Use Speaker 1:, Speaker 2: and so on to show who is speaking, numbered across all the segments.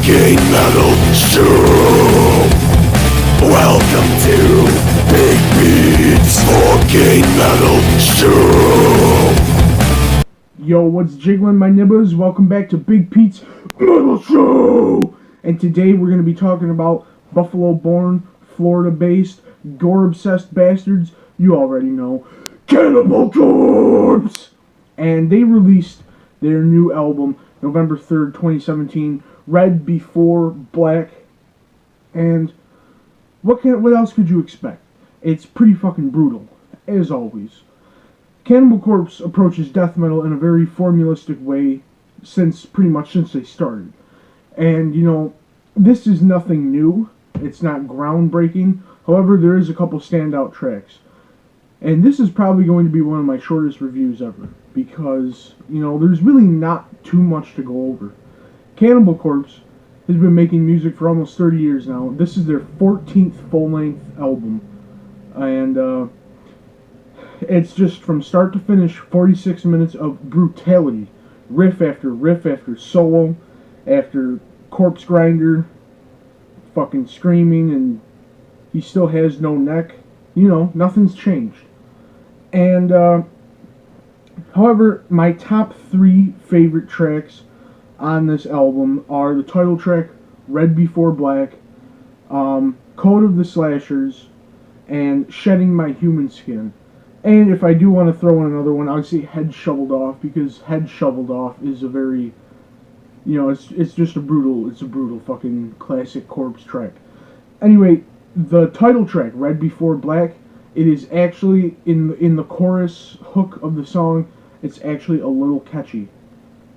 Speaker 1: fucking metal stew. Welcome to Big Beats fucking metal stew.
Speaker 2: Yo, what's jiggling, my nibbers? Welcome back to Big Pete's Metal Show! And today we're going to be talking about Buffalo-born, Florida-based, gore-obsessed bastards you already know, Cannibal Corpse! And they released their new album November 3rd, 2017, Red Before Black. And what else could you expect? It's pretty fucking brutal, as always. Cannibal Corpse approaches death metal in a very formulistic way pretty much since they started. And, you know, this is nothing new. It's not groundbreaking. However, there is a couple standout tracks. And this is probably going to be one of my shortest reviews ever, because, you know, there's really not too much to go over. Cannibal Corpse has been making music for almost 30 years now. This is their 14th full-length album. And, it's just from start to finish 46 minutes of brutality. Riff after solo, after corpse grinder, fucking screaming, and he still has no neck. You know, nothing's changed. And, however, my top 3 favorite tracks on this album are the title track, Red Before Black, Code of the Slashers, and Shedding My Human Skin. And if I do want to throw in another one, I would say Head Shoveled Off, because Head Shoveled Off is a very, you know, it's just a brutal fucking classic Corpse track. Anyway, the title track, Red Before Black, it is actually, in the chorus hook of the song, it's actually a little catchy.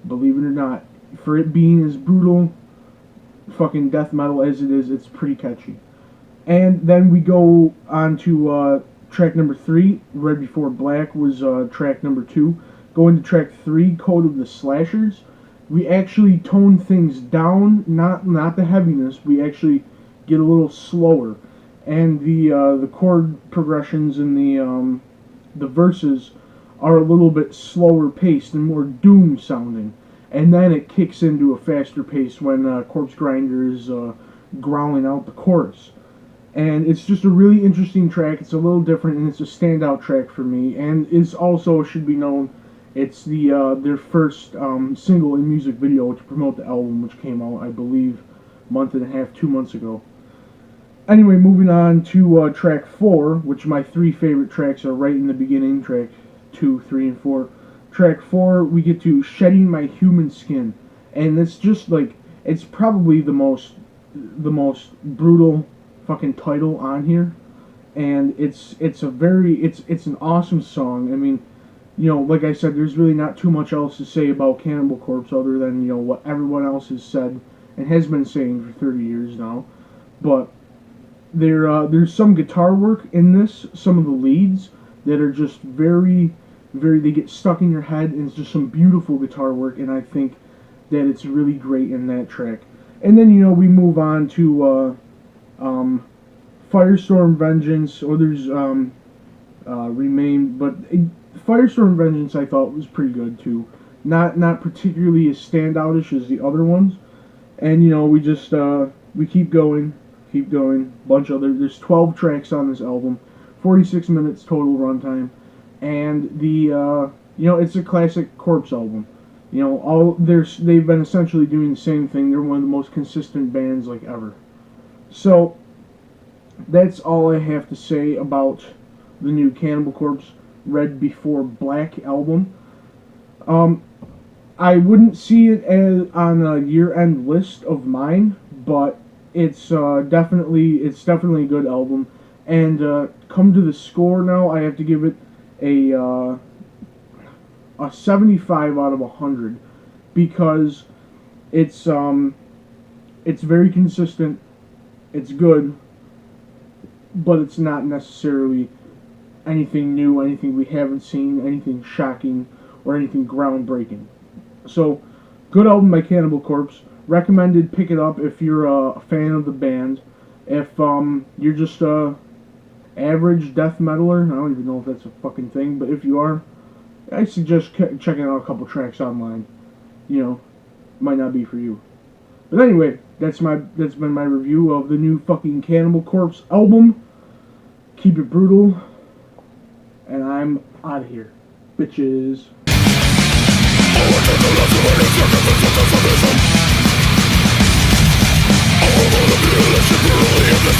Speaker 2: Believe it or not. For it being as brutal, fucking death metal as it is, it's pretty catchy. And then we go on to, track number 3, Red Before Black, was track number 2. Going to track 3, Code of the Slashers. We actually tone things down, not the heaviness. We actually get a little slower, and the chord progressions and the verses are a little bit slower paced and more doom sounding. And then it kicks into a faster pace when Corpse Grinder is growling out the chorus. And it's just a really interesting track. It's a little different, and it's a standout track for me. And it's also, should be known, it's their first single and music video to promote the album, which came out, I believe, a month and a half, 2 months ago. Anyway, moving on to track 4, which my 3 favorite tracks are right in the beginning, track 2, 3, and 4. Track 4, we get to Shedding My Human Skin. And it's just like, it's probably the most brutal fucking title on here, and it's an awesome song. I mean, you know, like I said, there's really not too much else to say about Cannibal Corpse other than, you know, what everyone else has said and has been saying for 30 years now. But there's some guitar work in this, some of the leads that are just very, they get stuck in your head, and it's just some beautiful guitar work, and I think that it's really great in that track. And then, you know, we move on to Firestorm Vengeance, or there's Remain, but Firestorm Vengeance I thought was pretty good too. Not particularly as standoutish as the other ones. And, you know, we just we keep going. There's 12 tracks on this album, 46 minutes total runtime, and you know, it's a classic Corpse album. You know, they've been essentially doing the same thing. They're one of the most consistent bands like ever. So that's all I have to say about the new Cannibal Corpse Red Before Black album. I wouldn't see it as on a year-end list of mine, but it's definitely a good album. And come to the score now, I have to give it a 75 out of 100, because it's very consistent. It's good, but it's not necessarily anything new, anything we haven't seen, anything shocking, or anything groundbreaking. So, good album by Cannibal Corpse. Recommended, pick it up if you're a fan of the band. If you're just a average death metaler, I don't even know if that's a fucking thing, but if you are, I suggest checking out a couple tracks online. You know, might not be for you. But anyway, that's been my review of the new fucking Cannibal Corpse album. Keep it brutal, and I'm out of here, bitches.
Speaker 1: I wanna be a legend, really, in this